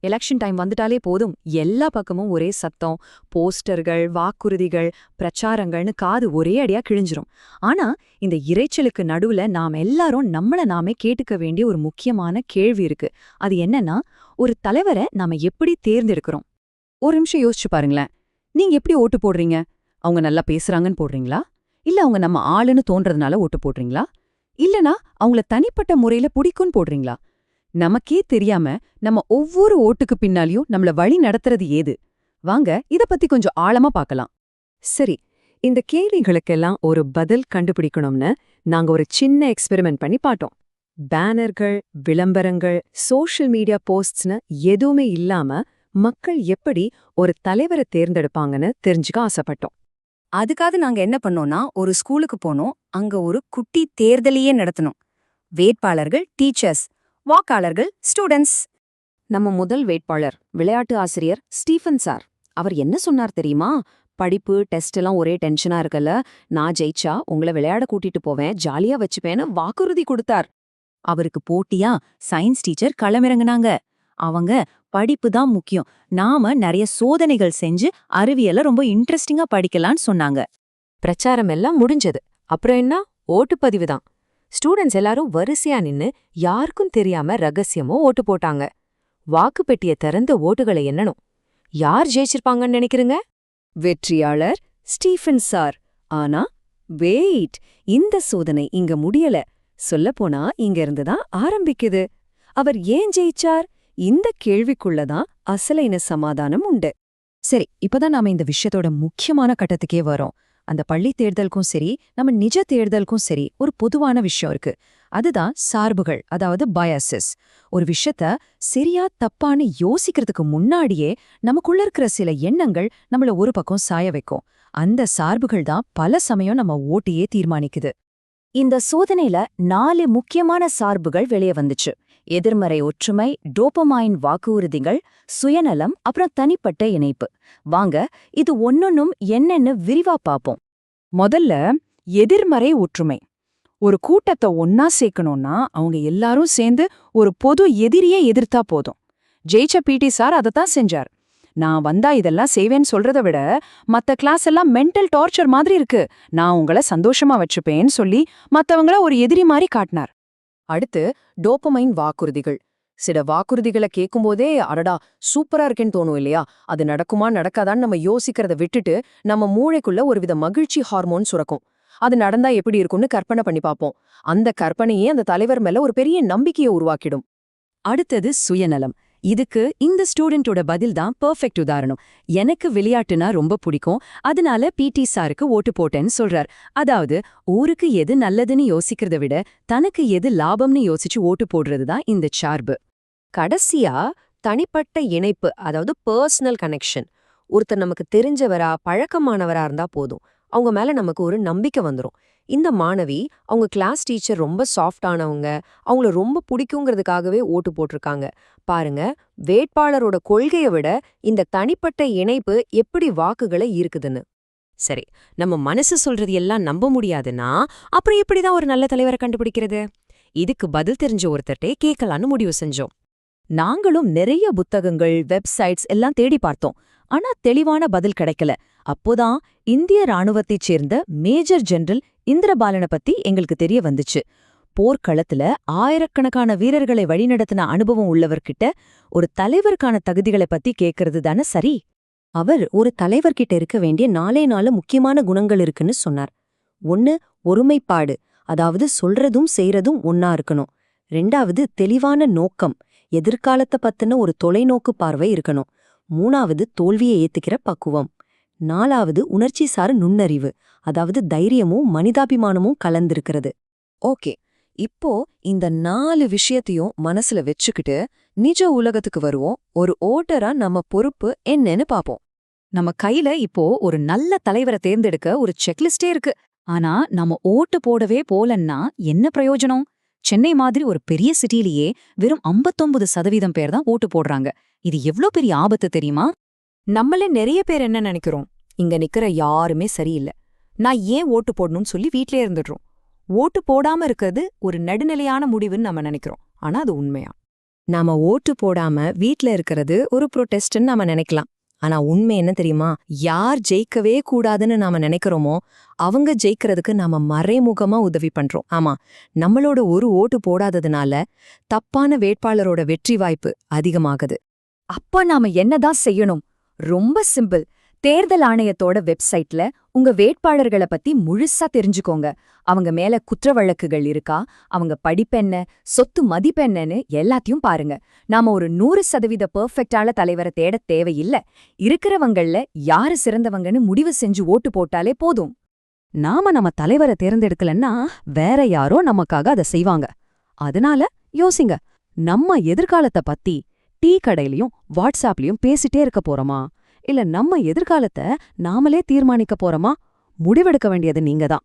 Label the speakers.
Speaker 1: Election time வந்துட்டாலே போதும் எல்லா பக்கமும் ஒரே சத்தம், போஸ்டர்கள், வாக்குறுதிகள், பிரச்சாரங்கள்னு காது ஒரே அடியா கிழிஞ்சிரும். ஆனா இந்த இரைச்சலுக்கு நடுவுல நாம எல்லாரும் நம்மள நாமே கேட்டுக்க வேண்டிய ஒரு முக்கியமான கேள்வி இருக்கு. அது என்னன்னா, ஒரு தலைவரை நாம எப்படி தேர்ந்தெடுக்கிறோம்? ஒரு நிமிஷம் யோசிச்சு பாருங்களேன். நீங்க எப்படி ஓட்டு போடுறீங்க? அவங்க நல்லா பேசுறாங்கன்னு போடுறீங்களா? இல்ல அவங்க நம்ம ஆளுன்னு தோன்றதுனால ஓட்டு போடுறீங்களா? இல்லனா அவங்கள தனிப்பட்ட முறையில பிடிக்கும்னு போடுறீங்களா? நமக்கே தெரியாம நம்ம ஒவ்வொரு ஓட்டுக்கு பின்னாலியும் நம்மள வழி நடத்துறது ஏது? வாங்க இத பத்தி கொஞ்சம் ஆழமா பார்க்கலாம். சரி, இந்த கேள்விகளுக்கெல்லாம் ஒரு பதில் கண்டுபிடிக்கணும்னு நாங்க ஒரு சின்ன எக்ஸ்பெரிமெண்ட் பண்ணி பார்த்தோம். பேனர்கள், விளம்பரங்கள், சோஷியல் மீடியா போஸ்ட்ஸ்னு எதுவுமே இல்லாம மக்கள் எப்படி ஒரு தலைவரை தேர்ந்தெடுப்பாங்கன்னு தெரிஞ்சுக்க ஆசைப்பட்டோம்.
Speaker 2: அதுக்காக நாங்க என்ன பண்ணோம்னா, ஒரு ஸ்கூலுக்கு போனோம். அங்க ஒரு குட்டி தேர்தலையே நடத்தணும். வேட்பாளர்கள் டீச்சர்ஸ், வாக்காளர்கள் ஸ்டூடெண்ட்ஸ்.
Speaker 1: நம்ம முதல் வேட்பாளர் விளையாட்டு ஆசிரியர் ஸ்டீஃபன் சார். அவர் என்ன சொன்னார் தெரியுமா? படிப்பு டெஸ்ட் எல்லாம் ஒரே டென்ஷனா இருக்கல, நான் ஜெயிச்சா உங்களை விளையாட கூட்டிட்டு போவேன், ஜாலியா வச்சுப்பேன்னு வாக்குறுதி கொடுத்தார். அவருக்கு போட்டியா சயின்ஸ் டீச்சர் களமிறங்குனாங்க. அவங்க படிப்பு தான் முக்கியம், நாம நிறைய சோதனைகள் செஞ்சு அறிவியல ரொம்ப இன்ட்ரெஸ்டிங்கா படிக்கலான்னு சொன்னாங்க. பிரச்சாரம் எல்லாம் முடிஞ்சது. அப்புறம் என்ன? ஓட்டுப்பதிவு தான். ஸ்டூடெண்ட்ஸ் எல்லாரும் வரிசையா நின்னு யாருக்கும் தெரியாம ரகசியமோ ஓட்டு போட்டாங்க. வாக்குப்பெட்டிய திறந்த ஓட்டுகளை எண்ணணும். யார் ஜெயிச்சிருப்பாங்கன்னு நினைக்கிறீங்க? வெற்றியாளர் ஸ்டீஃபன் சார். ஆனா வெயிட், இந்த சோதனை இங்க முடியல. சொல்லப்போனா இங்க இருந்துதான் ஆரம்பிக்குது. அவர் ஏன் ஜெயிச்சார்? இந்த கேள்விக்குள்ளதான் அசலைன சமாதானம் உண்டு. சரி, இப்பதான் நாம இந்த விஷயத்தோட முக்கியமான கட்டத்துக்கே வரோம். அந்த பள்ளி தேர்தலுக்கும் சரி, நம்ம நிஜ தேர்தலுக்கும் சரி, ஒரு பொதுவான விஷயம் இருக்கு. அதுதான் சார்புகள், அதாவது பயாசஸ். ஒரு விஷயத்த சரியா தப்பான்னு யோசிக்கிறதுக்கு முன்னாடியே நமக்குள்ள இருக்கிற சில எண்ணங்கள் நம்மள ஒரு பக்கம் சாய வைக்கும். அந்த சார்புகள் தான் பல சமயம் நம்ம ஓட்டையே தீர்மானிக்குது. இந்த சோதனையில 4 முக்கியமான சார்புகள் வெளியே வந்துச்சு. எதிர்மறை ஒற்றுமை, டோபமைன் வாக்குறுதிகள், சுயநலம், அப்புறம் தனிப்பட்ட இணைப்பு. வாங்க இது ஒன்னொன்னும் என்னன்னு விரிவா பாப்போம்.
Speaker 2: முதல்ல எதிர்மறை ஒற்றுமை. ஒரு கூட்டத்தை ஒன்னா சேர்க்கணும்னா அவங்க எல்லாரும் சேர்ந்து ஒரு பொது எதிரியே எதிர்த்தா போதும். ஜெயிச்ச பிடி சார் அதைத்தான் செஞ்சார். நான் வந்தா இதெல்லாம் செய்வேன்னு சொல்றதை விட மத்த கிளாஸ் எல்லாம் மென்டல் டார்ச்சர் மாதிரி இருக்கு, நான் உங்களை சந்தோஷமா வச்சுப்பேன்னு சொல்லி மத்தவங்கள ஒரு எதிரி மாதிரி காட்டினார்.
Speaker 1: அடுத்து டோபமைன் வாக்குறுதிகள். சில வாக்குறுதிகளை கேட்கும்போதே அடடா சூப்பரா இருக்கேன்னு தோணும் இல்லையா? அது நடக்குமா நடக்காதான்னு நம்ம யோசிக்கிறத விட்டுட்டு நம்ம மூளைக்குள்ள ஒருவித மகிழ்ச்சி ஹார்மோன் சுரக்கும். அது நடந்தா எப்படி இருக்கும்னு கற்பனை பண்ணி பார்ப்போம். அந்த கற்பனையே அந்த தலைவர் மேல ஒரு பெரிய நம்பிக்கையை உருவாக்கிடும். அடுத்தது சுயநலம். இதுக்கு இந்த ஸ்டூடெண்டோட பதில் தான் பெர்ஃபெக்ட் உதாரணம். எனக்கு விளையாட்டுனா ரொம்ப பிடிக்கும், அதனால பிடி சாருக்கு ஓட்டு போட்டேன்னு சொல்றார். அதாவது ஊருக்கு எது நல்லதுன்னு யோசிக்கிறத விட தனக்கு எது லாபம்னு யோசிச்சு ஓட்டு போடுறது தான் இந்த சார்பு. கடைசியா தனிப்பட்ட இணைப்பு, அதாவது பர்சனல் கனெக்ஷன். ஒருத்தர் நமக்கு தெரிஞ்சவரா பழக்கமானவரா இருந்தா போதும், அவங்க மேல நமக்கு ஒரு நம்பிக்கை வந்துரும். இந்த மாணவி அவங்க கிளாஸ் டீச்சர் ரொம்ப சாஃப்டானவங்க, அவங்கள ரொம்ப பிடிக்குங்கிறதுக்காகவே ஓட்டு போட்டிருக்காங்க. பாருங்க, வேட்பாளரோட கொள்கையை விட இந்த தனிப்பட்ட இணைப்பு எப்படி வாக்குகளை ஈர்க்குதுன்னு. சரி, நம்ம மனசு சொல்றது எல்லாம் நம்ப முடியாதுன்னா அப்புறம் எப்படிதான் ஒரு நல்ல தலைவரை கண்டுபிடிக்கிறது? இதுக்கு பதில் தெரிஞ்ச ஒருத்தர்ட்டே கேட்கலான்னு முடிவு செஞ்சோம். நாங்களும் நிறைய புத்தகங்கள், வெப்சைட்ஸ் எல்லாம் தேடி பார்த்தோம். ஆனா தெளிவான பதில் கிடைக்கல. அப்போதான் இந்திய ராணுவத்தைச் சேர்ந்த மேஜர் ஜெனரல் இந்திரபாலனை பத்தி எங்களுக்கு தெரிய வந்துச்சு. போர்க்களத்துல ஆயிரக்கணக்கான வீரர்களை வழிநடத்தின அனுபவம் உள்ளவர்கிட்ட ஒரு தலைவருக்கான தகுதிகளை பத்தி கேட்கறது தானே சரி? அவர் ஒரு தலைவர்கிட்ட இருக்க வேண்டிய 4 முக்கியமான குணங்கள் இருக்குன்னு சொன்னார். 1, ஒருமைப்பாடு, அதாவது சொல்றதும் செய்யறதும் ஒன்னா இருக்கணும். 2வது தெளிவான நோக்கம், எதிர்காலத்தை பத்தின ஒரு தொலைநோக்கு பார்வை இருக்கணும். 3வது தோல்வியை ஏத்துக்கிற பக்குவம். 4வது உணர்ச்சிசார் நுண்ணறிவு, அதாவது தைரியமும் மனிதாபிமானமும் கலந்திருக்கிறது. ஓகே, இப்போ இந்த 4 விஷயத்தையும் மனசுல வச்சுக்கிட்டு நிஜ உலகத்துக்கு வருவோம். ஒரு ஓட்டரா நம்ம பொறுப்பு என்னன்னு பாப்போம். நம்ம கையில இப்போ ஒரு நல்ல தலைவரை தேர்ந்தெடுக்க ஒரு செக்லிஸ்டே இருக்கு. ஆனா நம்ம ஓட்டு போடவே போலன்னா என்ன பிரயோஜனம்? சென்னை மாதிரி ஒரு பெரிய சிட்டிலேயே வெறும் 59% பேர் தான் ஓட்டு போடுறாங்க. இது எவ்ளோ பெரிய ஆபத்து தெரியுமா? நம்மள நிறைய பேர் என்ன நினைக்கிறோம்? இங்க நிக்கிற யாருமே சரியில்லை, நான் ஏன் ஓட்டு போடணும்னு சொல்லி வீட்லயே இருந்துடுறோம். ஓட்டு போடாம இருக்கிறது ஒரு நடுநிலையான முடிவுன்னு நம்ம நினைக்கிறோம். ஆனா அது உண்மையா? நாம ஓட்டு போடாம வீட்ல இருக்கிறது ஒரு ப்ரொடெஸ்ட்னு நாம நினைக்கலாம். ஆனா உண்மை என்ன தெரியுமா? யார் ஜெயிக்கவே கூடாதுன்னு நாம நினைக்கிறோமோ அவங்க ஜெயிக்கிறதுக்கு நாம மறைமுகமா உதவி பண்றோம். ஆமா, நம்மளோட ஒரு ஓட்டு போடாததுனால தப்பான வேட்பாளரோட வெற்றி வாய்ப்பு அதிகமாகுது.
Speaker 3: அப்ப நாம என்னதான் செய்யணும்? ரொம்ப சிம்பிள். தேர்தல் ஆணையத்தோட வெப்சைட்ல உங்க வேட்பாளர்கள பத்தி முழுசா தெரிஞ்சுக்கோங்க. அவங்க மேல குற்ற வழக்குகள் இருக்கா, அவங்க படிப்பென்ன, சொத்து மதிப்பென்னன்னு எல்லாத்தையும் பாருங்க. நாம ஒரு 100% பெர்ஃபெக்டான தலைவரை தேட தேவையில்ல. இருக்கிறவங்கள யாரு சிறந்தவங்கன்னு முடிவு செஞ்சு ஓட்டு போட்டாலே போதும்.
Speaker 4: நாம நம்ம தலைவரை தேர்ந்தெடுக்கலன்னா வேற யாரோ நமக்காக அதை செய்வாங்க. அதனால யோசிங்க, நம்ம எதிர்காலத்தை பத்தி டீ கடையிலயும் வாட்ஸ்ஆப்லயும் பேசிட்டே இருக்க போறோமா, இல்ல நம்ம எதிர்காலத்தை நாமளே தீர்மானிக்க போறோமா? முடிவெடுக்க வேண்டியது நீங்க தான்.